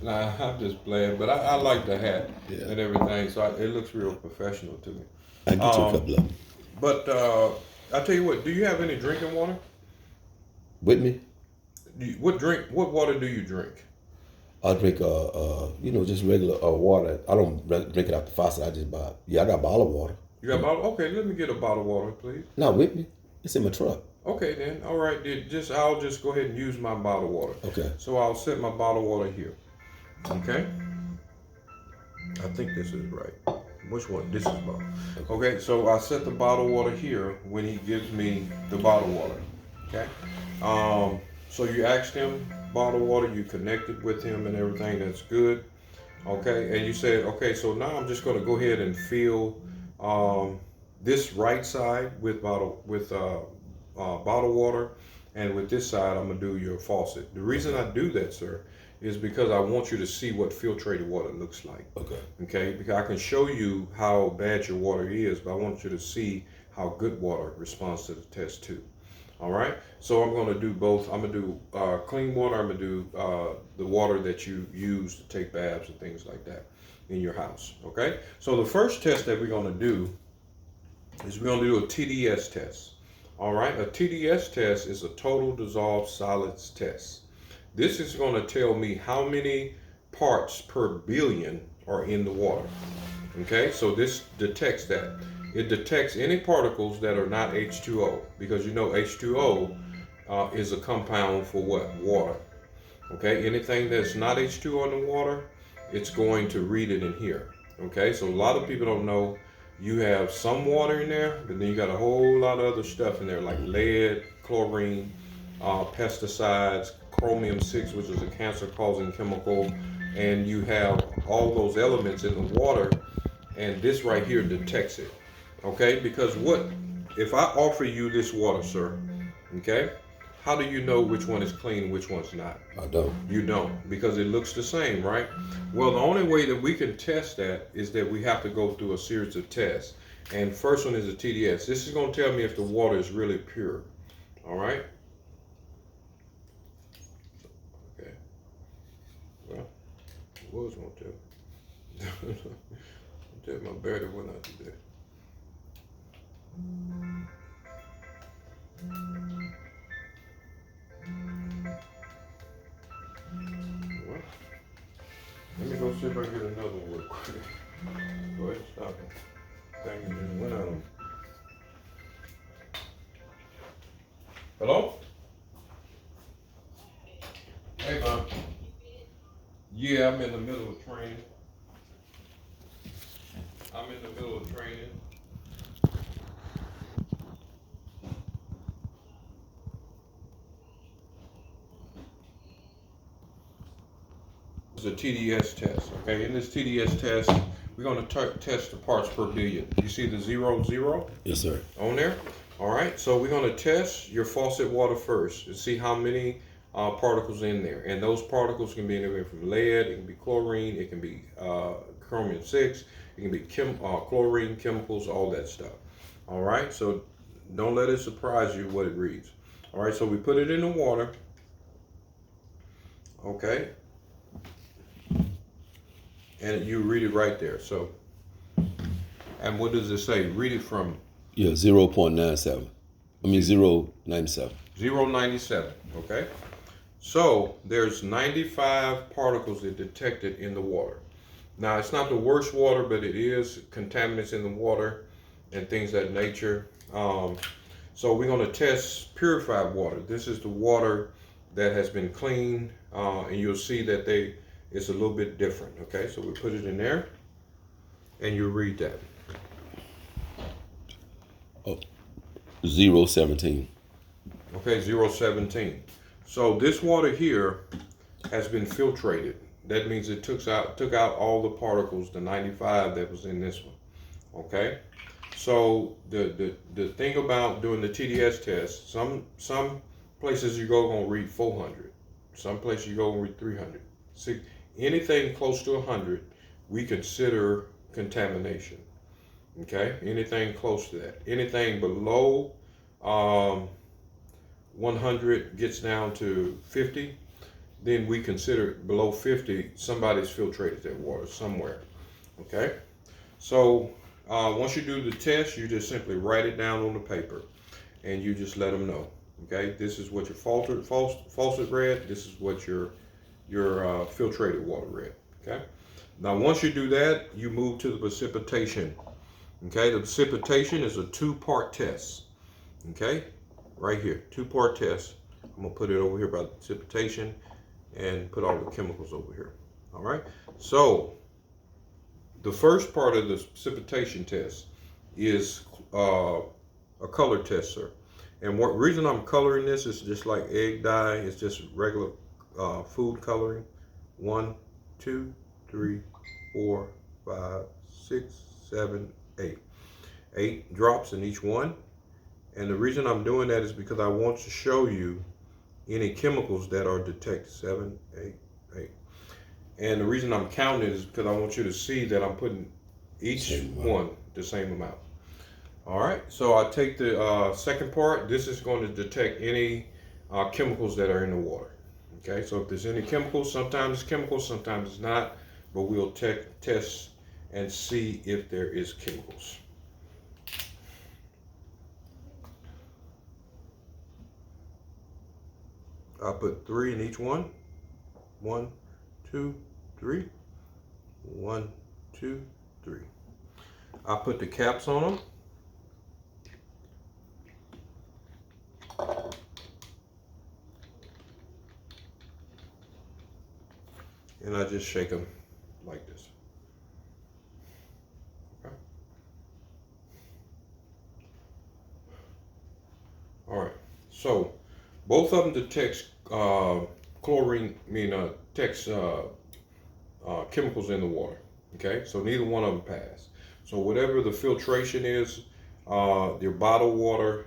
Nah, I'm just playing, but I like the hat Yeah, and everything, so it looks real professional to me. I get you a Um, couple of them. but I tell you what, do you have any drinking water? With me, What water do you drink? I drink just regular water. I don't drink it out the faucet. I just buy. Yeah, I got bottled water. You got bottle? Okay, let me get a bottle of water, please. Not with me. It's in my truck. Okay then. All right, then I'll just go ahead and use my bottle of water. Okay. So I'll set my bottle of water here. Okay. I think this is right. Which one? This is bottle. Okay, so I set the bottle of water here when he gives me the bottle of water. Okay. So you asked him bottle of water, you connected with him and everything. That's good. Okay, and you said, okay, so now I'm just going to go ahead and fill um, this right side with bottled water, and with this side I'm gonna do your faucet. The reason I do that, sir, is because I want you to see what filtrated water looks like. Okay. Okay, because I can show you how bad your water is, but I want you to see how good water responds to the test too. All right, so I'm going to do both. I'm going to do clean water. I'm going to do the water that you use to take baths and things like that in your house. Okay, so the first test that we're going to do is we're going to do a TDS test. All right, a TDS test is a total dissolved solids test. This is going to tell me how many parts per billion are in the water. Okay, so this detects that. It detects any particles that are not H2O, because you know H2O is a compound for what? Water. Okay, anything that's not H2O in the water, it's going to read it in here. Okay, so a lot of people don't know you have some water in there, but then you got a whole lot of other stuff in there like lead, chlorine, pesticides, chromium 6, which is a cancer causing chemical, and you have all those elements in the water, and this right here detects it. Okay, because what if I offer you this water, sir? Okay, how do you know which one is clean and which one's not? I don't. You don't, because it looks the same, right? Well, the only way that we can test that is that we have to go through a series of tests. And first one is a TDS. This is going to tell me if the water is really pure. All right? Okay. Well, it was going to tell. Tell my battery went out today. Well, let me go see if I can get another one real quick. Go ahead and stop it. Thing just went out. Hello? Hey, Mom. Yeah, I'm in the middle of training. I'm in the middle of training. It's a TDS test, okay? In this TDS test, we're going to test the parts per billion. You see the 0, 0 Yes, sir. on there? All right, so we're going to test your faucet water first and see how many particles in there. And those particles can be anywhere from lead, it can be chlorine, it can be chromium 6, it can be chlorine, chemicals, all that stuff. All right, so don't let it surprise you what it reads. All right, so we put it in the water. Okay, and you read it right there. So, and what does it say? Read it from Yeah, 0.97. I mean 0.97. 0.97. Okay, so there's 95 particles that detected in the water. Now it's not the worst water, but it is contaminants in the water and things of that nature. So we're going to test purified water. This is the water that has been cleaned, and you'll see that it's a little bit different. Okay, so we put it in there, and you read that. Oh, 0.17. Okay, 0.17. So this water here has been filtrated. That means it took out all the particles, the 95 that was in this one. Okay, so the thing about doing the TDS test, some places you go gonna read 400, some places you go gonna read 300. See, anything close to 100, we consider contamination. Okay, anything close to that, anything below 100 gets down to 50. then we consider it below 50, somebody's filtrated that water somewhere. Okay, so once you do the test, you just simply write it down on the paper, and you just let them know. Okay, this is what your faucet read. This is what your filtrated water read. Okay, now once you do that, you move to the precipitation. Okay, the precipitation is a two-part test. Okay, right here, two-part test. I'm gonna put it over here by the precipitation and put all the chemicals over here. All right, so the first part of the precipitation test is a color tester. And what reason I'm coloring this is just like egg dye. It's just regular food coloring. 1, 2, 3, 4, 5, 6, 7, 8. 8 drops in each one. And the reason I'm doing that is because I want to show you any chemicals that are detected. 7, 8, 8. And the reason I'm counting it is because I want you to see that I'm putting each one the same amount. All right, so I take the second part. This is going to detect any chemicals that are in the water. Okay, so if there's any chemicals, sometimes it's chemicals, sometimes it's not, but we'll test and see if there is chemicals. I put 3 in each one. 1, 2, 3. 1, 2, 3. I put the caps on them. And I just shake them like this. Okay. All right. So both of them detect chlorine. Detects chemicals in the water. Okay. So neither one of them pass. So whatever the filtration is, your bottled water.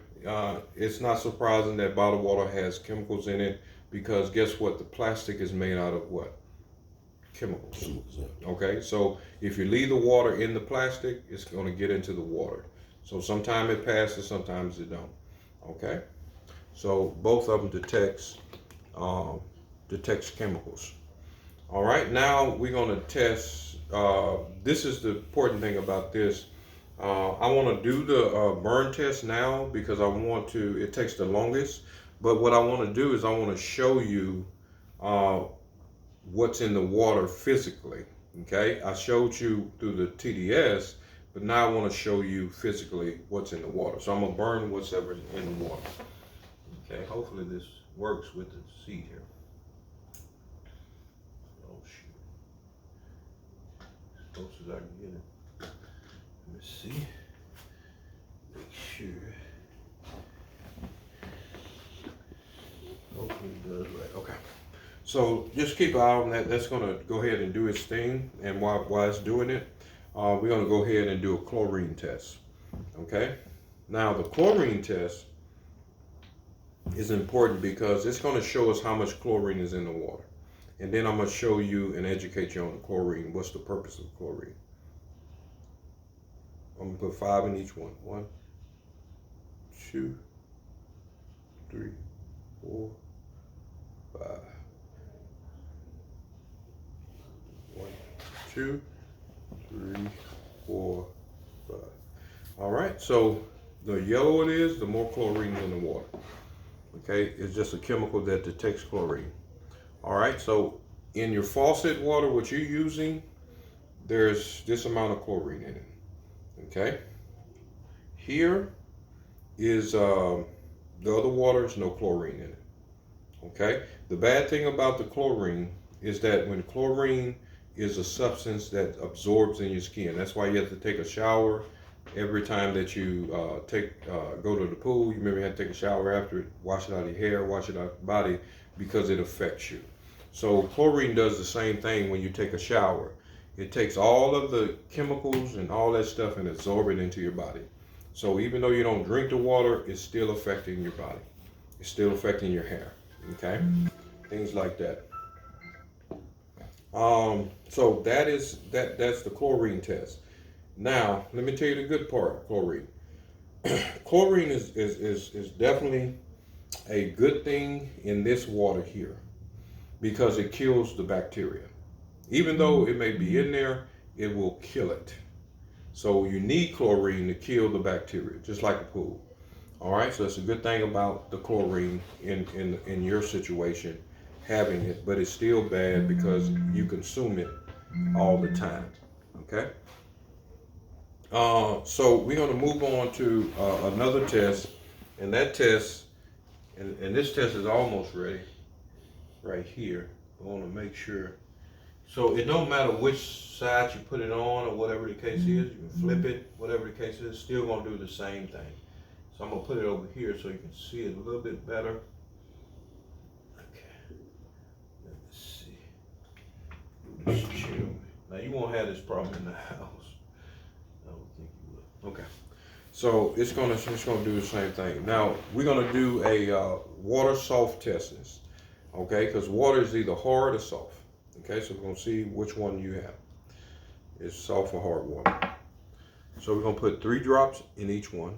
It's not surprising that bottled water has chemicals in it because guess what? The plastic is made out of what? Chemicals. Okay, so if you leave the water in the plastic, it's going to get into the water. So sometimes it passes, sometimes it don't. Okay, so both of them detects chemicals. All right, now we're going to test. This is the important thing about this. I want to do the burn test now because I want to. It takes the longest, but what I want to do is I want to show you what's in the water physically. Okay, I showed you through the TDS, but now I want to show you physically what's in the water. So I'm gonna burn whatever in the water. Okay, hopefully this works with the seed here. Oh shoot, as close as I can get it. Let me see. Make sure. Hopefully it does right. Okay. So just keep an eye on that. That's going to go ahead and do its thing. And while it's doing it, we're going to go ahead and do a chlorine test. Okay. Now the chlorine test is important because it's going to show us how much chlorine is in the water. And then I'm going to show you and educate you on the chlorine. What's the purpose of chlorine? I'm going to put 5 in each one. 1, 2, 3, 4, 5. 1, 2, 3, 4, 5. All right, so the yellower it is, the more chlorine in the water. Okay, it's just a chemical that detects chlorine. All right, so in your faucet water, what you're using, there's this amount of chlorine in it. Okay, here is the other water, is no chlorine in it. Okay, the bad thing about the chlorine is that when chlorine is a substance that absorbs in your skin. That's why you have to take a shower every time that you go to the pool. You maybe have to take a shower after it, wash it out of your hair, wash it out of your body, because it affects you. So chlorine does the same thing when you take a shower. It takes all of the chemicals and all that stuff and absorb it into your body. So even though you don't drink the water, it's still affecting your body. It's still affecting your hair. Okay, things like that. So that's the chlorine test. Now, let me tell you the good part of chlorine. Chlorine is definitely a good thing in this water here. because it kills the bacteria. Even though it may be in there, it will kill it. So you need chlorine to kill the bacteria, just like a pool. All right, so that's a good thing about the chlorine in your situation, having it, but it's still bad because you consume it all the time. Okay. So we're going to move on to another test, and that test, and this test is almost ready, right here. I want to make sure. So it don't matter which side you put it on or whatever the case is. You can flip it, whatever the case is. Still going to do the same thing. So I'm going to put it over here so you can see it a little bit better. Okay. Let's see. Do this chill. Now you won't have this problem in the house. I don't think you will. Okay. So it's gonna do the same thing. Now we're gonna do a water soft test. Okay, because water is either hard or soft. Okay, so we're going to see which one you have. It's soft or hard water. So we're going to put 3 drops in each one.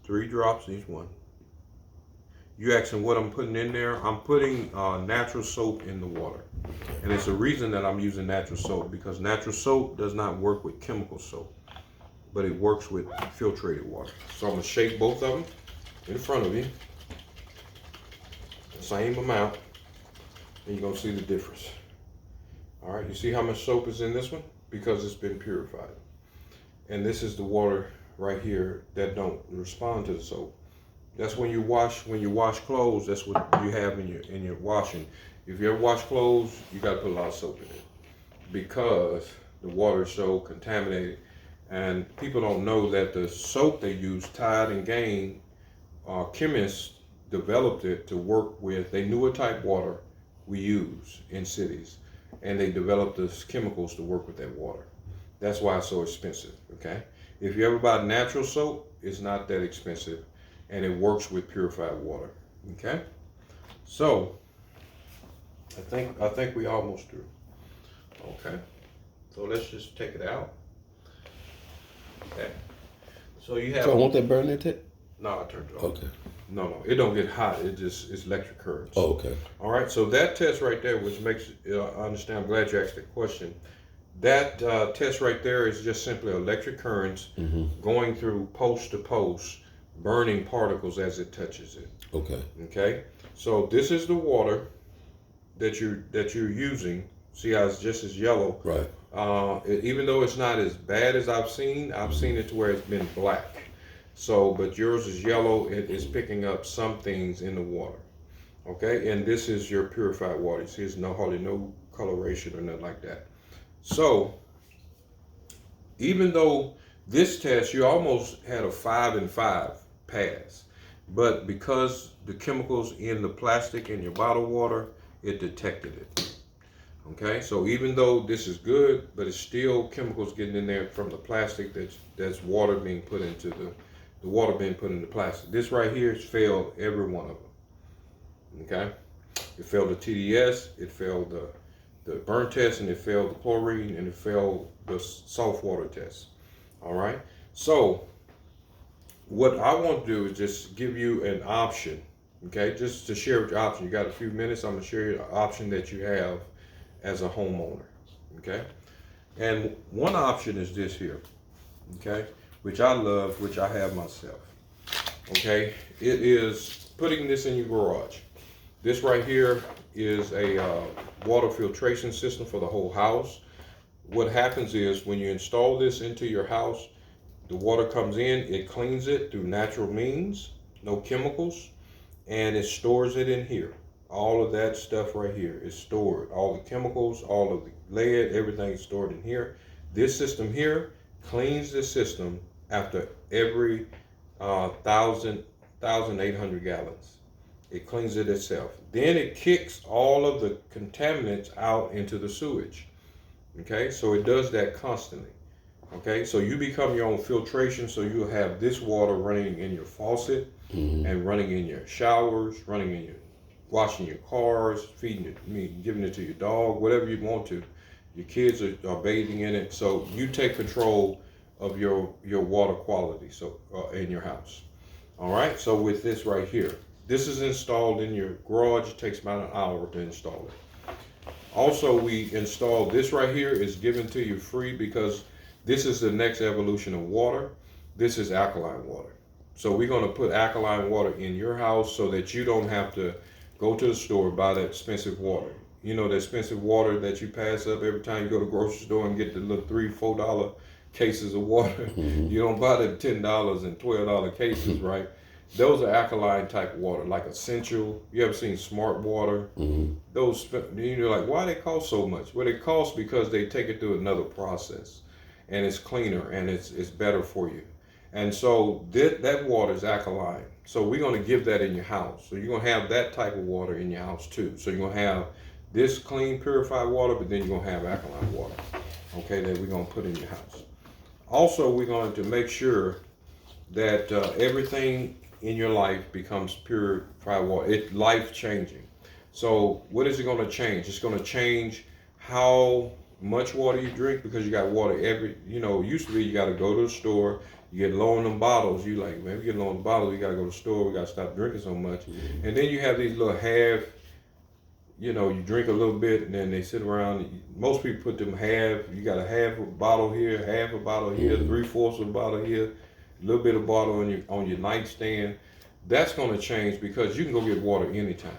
Three drops in each one. You asking what I'm putting in there? I'm putting natural soap in the water. And it's a reason that I'm using natural soap, because natural soap does not work with chemical soap, but it works with filtrated water. So I'm going to shake both of them in front of you. Same amount, and you're going to see the difference. All right, you see how much soap is in this one? Because it's been purified. And this is the water right here that don't respond to the soap. That's when you wash clothes, that's what you have in your washing. If you ever wash clothes, you got to put a lot of soap in it because the water is so contaminated. And people don't know that the soap they use, Tide and Gain, chemists developed it to work with. They knew what type water we use in cities, and they developed those chemicals to work with that water. That's why it's so expensive. Okay, if you ever buy natural soap, it's not that expensive, and it works with purified water. Okay, so I think we almost through. Okay, so let's just take it out. Okay, so you have. So I want that burn that tip? No, I turned it off. Okay. No, it don't get hot. It's electric currents. Oh, okay. All right. So that test right there, which makes I understand. I'm glad you asked that question. That test right there is just simply electric currents going through post to post, burning particles as it touches it. Okay. Okay. So this is the water that you're using. See how it's just as yellow. Right. Even though it's not as bad as I've seen it to where it's been black. So, but yours is yellow. It is picking up some things in the water. Okay, and this is your purified water. You see, there's hardly no coloration or nothing like that. So, even though this test, you almost had a 5 and 5 pass, but because the chemicals in the plastic in your bottled water, it detected it. Okay, so even though this is good, but it's still chemicals getting in there from the plastic that's water being put into the water being put into plastic. This right here has failed every one of them. Okay, it failed the TDS, it failed the burn test, and it failed the chlorine, and it failed the soft water test. All right, so what I want to do is just give you an option. Okay, just to share with your option. You got a few minutes. I'm gonna share you the option that you have as a homeowner. Okay, and one option is this here. Okay, which I love, which I have myself. Okay, it is putting this in your garage. This right here is a water filtration system for the whole house. What happens is when you install this into your house, the water comes in, it cleans it through natural means, no chemicals, and it stores it in here. All of that stuff right here is stored. All the chemicals, all of the lead, everything is stored in here. This system here cleans the system after every 1,800 gallons. It cleans it itself. Then it kicks all of the contaminants out into the sewage. Okay, so it does that constantly. Okay, so you become your own filtration, so you'll have this water running in your faucet and running in your showers, running in your washing your cars, feeding it, giving it to your dog, whatever you want to. Your kids are bathing in it, so you take control of your water quality in your house. All right, so with this right here, This is installed in your garage. It takes about an hour to install it. Also, we installed this right here is given to you free because this is the next evolution of water. This is alkaline water. So we're going to put alkaline water in your house so that you don't have to go to the store and buy that expensive water. You know, the expensive water that you pass up every time you go to the grocery store and get the little $3-4 cases of water. You don't buy the $10 and $12 cases, right? Those are alkaline type water, like Essential. You ever seen Smart Water? Those, you're like, why they cost so much? Well, they cost because they take it through another process, and it's cleaner and it's better for you. And so that water is alkaline. So we're going to give that in your house. So you're going to have that type of water in your house too. So you're going to have this clean, purified water, but then you're going to have alkaline water, okay, that we're going to put in your house. Also, we're going to make sure that everything in your life becomes purified water. It's life changing. So what is it going to change? It's going to change how much water you drink, because you got water used to be you got to go to the store, you get low on them bottles. You like, man, we get low on the bottles, we got to go to the store, we got to stop drinking so much. And then you have these little half, you drink a little bit and then they sit around. Most people put them half, you got a half a bottle here, half a bottle here, 3/4 of a bottle here, a little bit of bottle on your nightstand. That's going to change because you can go get water anytime.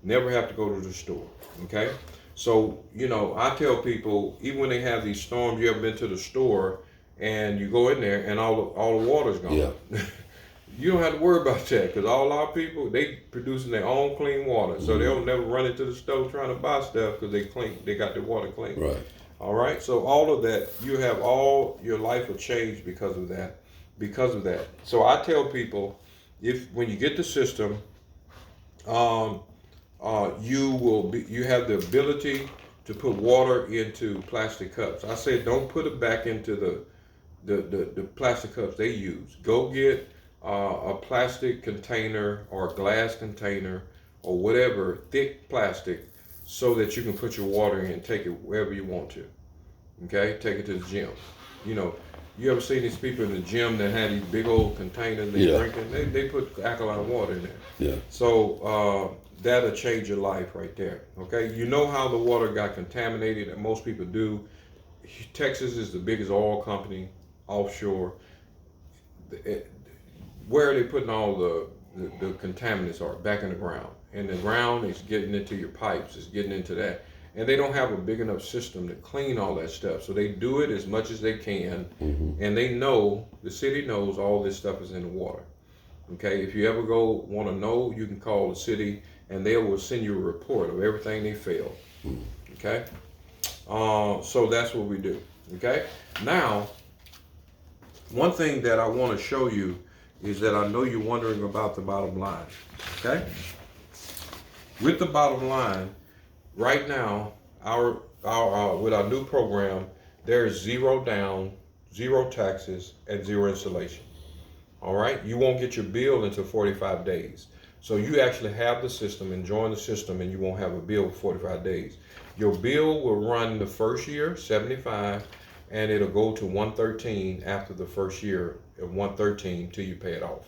Never have to go to the store, okay? So, I tell people, even when they have these storms, you ever been to the store and you go in there and all the water's gone. Yeah. You don't have to worry about that because all our people, they producing their own clean water. So they don't never run into the store trying to buy stuff because they got their water clean. Right. All right. So all of that, you have all your life will change because of that. So I tell people, when you get the system, you have the ability to put water into plastic cups. I said don't put it back into the plastic cups they use. Go get a plastic container or a glass container or whatever, thick plastic, so that you can put your water in and take it wherever you want to. Okay, take it to the gym. You ever seen these people in the gym that have these big old containers they drinking? They put alkaline water in there. Yeah. So that'll change your life right there. Okay, you know how the water got contaminated, and most people do. Texas is the biggest oil company offshore. Where are they putting all the contaminants are? Back in the ground. And the ground is getting into your pipes, it's getting into that. And they don't have a big enough system to clean all that stuff. So they do it as much as they can. And they know, the city knows all this stuff is in the water. Okay, if you ever want to know, you can call the city and they will send you a report of everything they failed. Okay, so that's what we do. Okay, now, one thing that I want to show you is that I know you're wondering about the bottom line. Okay, with the bottom line, right now, our with our new program, there is 0 down, 0 taxes, and 0 installation. All right, you won't get your bill until 45 days. So you actually have the system, enjoying the system, and you won't have a bill for 45 days. Your bill will run the first year, $75, and it'll go to $113 after the first year of $113 till you pay it off.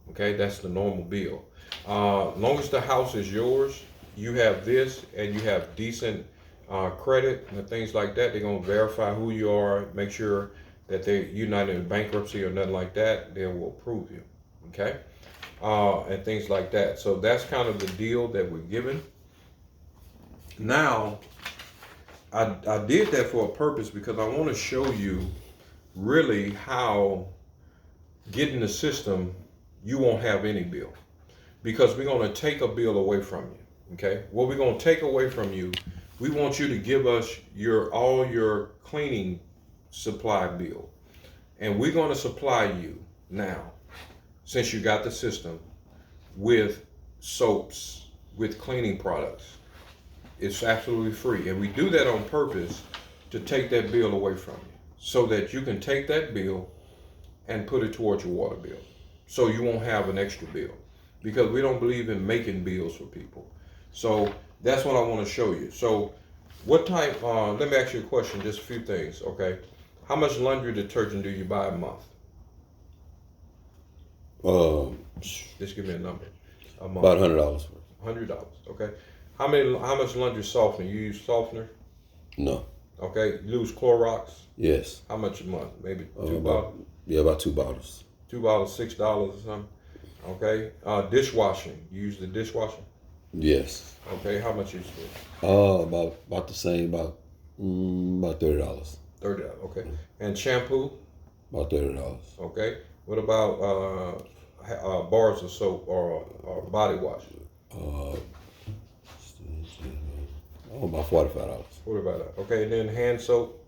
Okay, that's the normal bill. Long as the house is yours, you have this, and you have decent credit and things like that. They're gonna verify who you are, make sure that you're not in bankruptcy or nothing like that. They will approve you. Okay, and things like that. So that's kind of the deal that we're given. Now, I did that for a purpose because I want to show you really how getting the system, you won't have any bill, because we're going to take a bill away from you. Okay, what we're going to take away from you, we want you to give us all your cleaning supply bill, and we're going to supply you now, since you got the system, with soaps, with cleaning products. It's absolutely free, and we do that on purpose to take that bill away from you, so that you can take that bill and put it towards your water bill, so you won't have an extra bill, because we don't believe in making bills for people. So that's what I want to show you. So what type, let me ask you a question, just a few things, okay? How much laundry detergent do you buy a month? Just give me a number. a month? About $100. $100. Okay. How much laundry softener? You use softener? No. Okay. You use Clorox? Yes. How much a month? Maybe two bottles? Yeah, about 2 bottles. 2 bottles, $6 or something. Okay. Dishwashing. You use the dishwasher? Yes. Okay. How much you spend? About the same. About $30. $30. Okay. And shampoo? About $30. Okay. What about bars of soap or body wash? About $45. What about that? Okay. And then hand soap?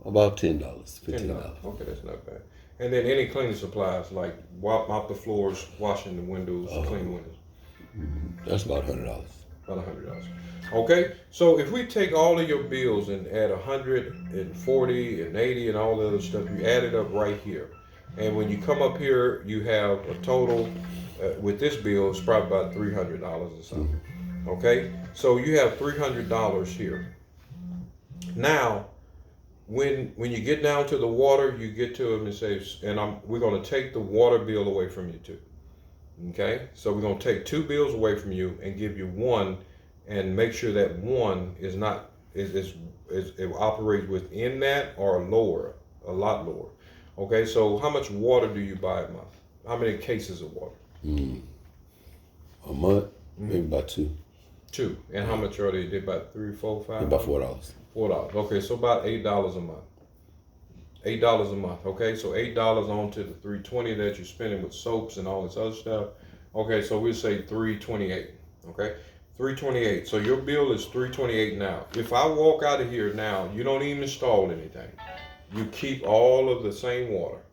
About $10, $10. $15. Okay, that's not bad. And then any cleaning supplies like mop the floors, washing the windows, clean windows. That's about $100. About $100. Okay, so if we take all of your bills and add 140 and 80 and all the other stuff, you add it up right here. And when you come up here, you have a total with this bill, it's probably about $300 or something. Okay, so you have $300 here. Now, when you get down to the water, you get to them and say, we're going to take the water bill away from you too. Okay, so we're going to take 2 bills away from you and give you one, and make sure that one is not it operates within that or lower, a lot lower. Okay, so how much water do you buy a month? How many cases of water? A month, maybe about 2. 2. And how much are they? They about 3, 4, 5? About $4. $4. Okay, so about $8 a month. $8 a month. Okay, so $8 onto the $320 that you're spending with soaps and all this other stuff. Okay, so we'll say $328. Okay, $328. So your bill is $328 now. If I walk out of here now, you don't even install anything. You keep all of the same water.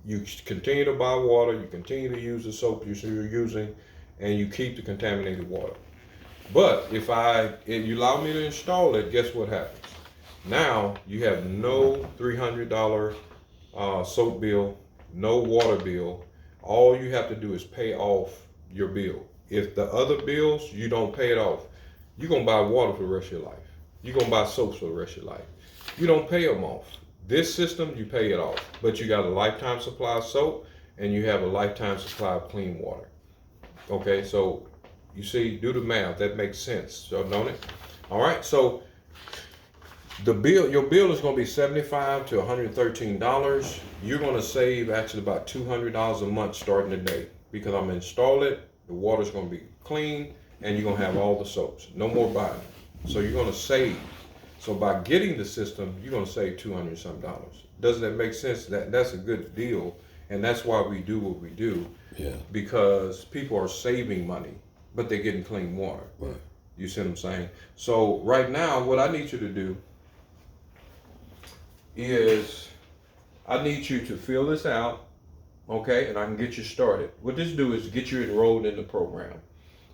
You continue to buy water. You continue to use the soap you're using, and you keep the contaminated water. But if you allow me to install it, guess what happens? Now you have no $300 soap bill, no water bill. All you have to do is pay off your bill. If the other bills, you don't pay it off, you're going to buy water for the rest of your life. You're going to buy soaps for the rest of your life. You don't pay them off. This system, you pay it off. But you got a lifetime supply of soap, and you have a lifetime supply of clean water. Okay, so you see, do the math. That makes sense. So, don't it? All right, so your bill is going to be $75 to $113. You're going to save actually about $200 a month starting today, because I'm going to install it. The water's going to be clean, and you're going to have all the soaps. No more buying. So you're going to save. So by getting the system, you're going to save $200 some. Doesn't that make sense? That's a good deal, and that's why we do what we do. Yeah. Because people are saving money, but they're getting clean water. Right. You see what I'm saying? So right now, what I need you to do is I need you to fill this out, okay, and I can get you started. What this do is get you enrolled in the program.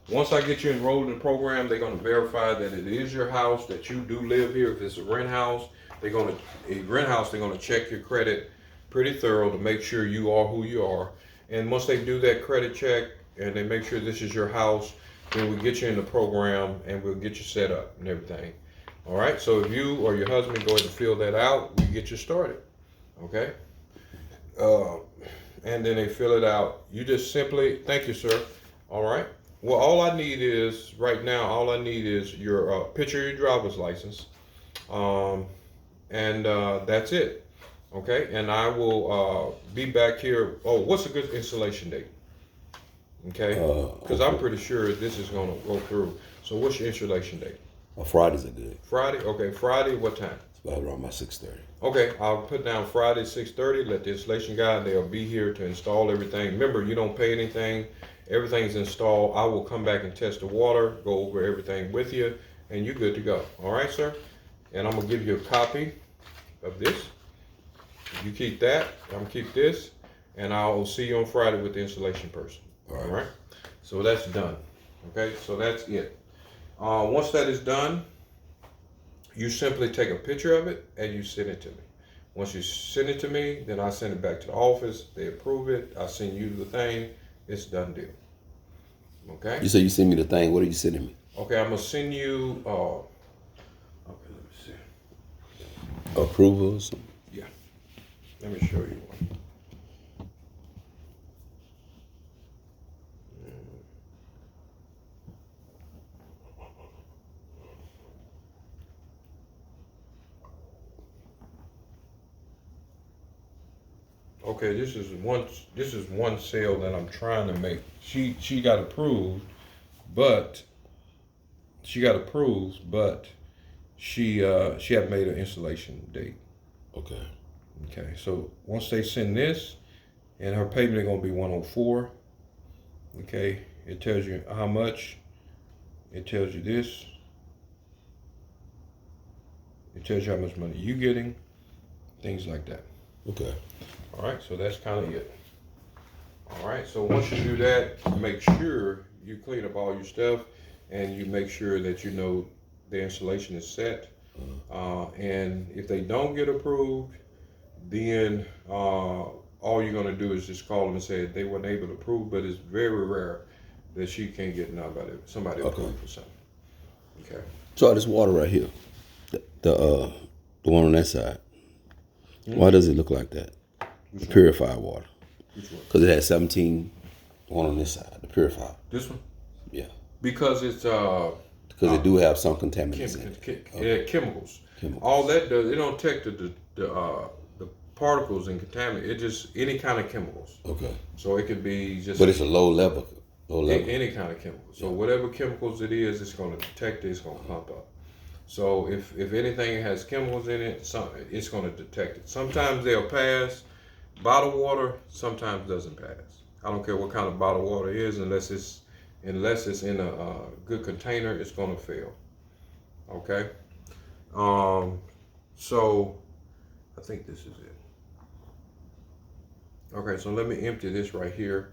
Once I get you enrolled in the program, they're going to verify that it is your house, that you do live here. If it's a rent house, they're going to check your credit pretty thorough to make sure you are who you are. And once they do that credit check and they make sure this is your house, then we get you in the program and we'll get you set up and everything. All right, so if you or your husband go ahead and fill that out, we get you started, okay? And then they fill it out. You just simply, thank you, sir. All right. Well, all I need is, right now, all I need is your picture of your driver's license. And that's it. Okay, and I will be back here. Oh, what's a good installation date? Okay, because I'm pretty sure this is going to go through. So what's your installation date? Fridays are good. Friday? Okay, Friday, what time? It's about around my 6:30. Okay, I'll put down Friday 6:30. Let the installation guy, they'll be here to install everything. Remember, you don't pay anything. Everything's installed. I will come back and test the water, go over everything with you, and you're good to go. All right, sir? And I'm going to give you a copy of this. You keep that. I'm going to keep this. And I'll see you on Friday with the installation person. All right? So that's done. Okay? So that's it. Once that is done, you simply take a picture of it and you send it to me. Once you send it to me, then I send it back to the office. They approve it. I send you the thing. It's done deal. Okay? You say you send me the thing. What are you sending me? Okay, I'm going to send you, okay, let me see. Approval or something? Yeah. Let me show you one. Okay, this is one sale that I'm trying to make. She got approved, but she had made an installation date. Okay. Okay, so once they send this, and her payment is gonna be 104. Okay, it tells you how much. It tells you this. It tells you how much money you getting, things like that. Okay. All right, so that's kind of it. All right, so once you do that, make sure you clean up all your stuff, and you make sure that you know the installation is set. And if they don't get approved, then all you're gonna do is just call them and say they weren't able to approve, but it's very rare that she can't get somebody approved for something. Okay. Try this water right here. The one on that side. Why does it look like that? The purified water. Which one? Because it has 17. The one on this side, the purified. This one? Yeah. Because it's Because it do have some contaminants in it. chemicals. Chemicals. All that does, it don't take the particles and contaminants. It just any kind of chemicals. Okay. So it could be just. But it's a low level. Low level. Any kind of chemical. So whatever chemicals it is, it's going to detect it. It's going to pump up. So if anything has chemicals in it, it's going to detect it. Sometimes they'll pass. Bottled water sometimes doesn't pass. I don't care what kind of bottled water it is, unless it's in a good container, it's going to fail. Okay. So I think this is it. Okay, so let me empty this right here,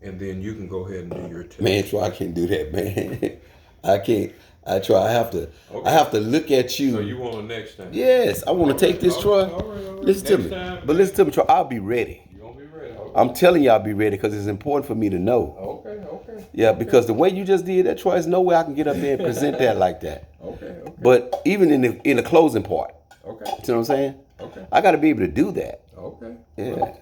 and then you can go ahead and do your test. Man, Troy, I can't do that, man. I can't. I try. I have to. Okay. I have to look at you. So you want the next time? Yes, I want to take this, Troy. All right. Listen to me. But listen to me, Troy. I'll be ready. You gonna be ready? Okay. I'm telling you, I'll be ready because it's important for me to know. Okay. Yeah, because the way you just did that, Troy, there's no way I can get up there and present that like that. Okay. But even in the closing part. Okay. You know what I'm saying? Okay. I got to be able to do that. Okay. Yeah.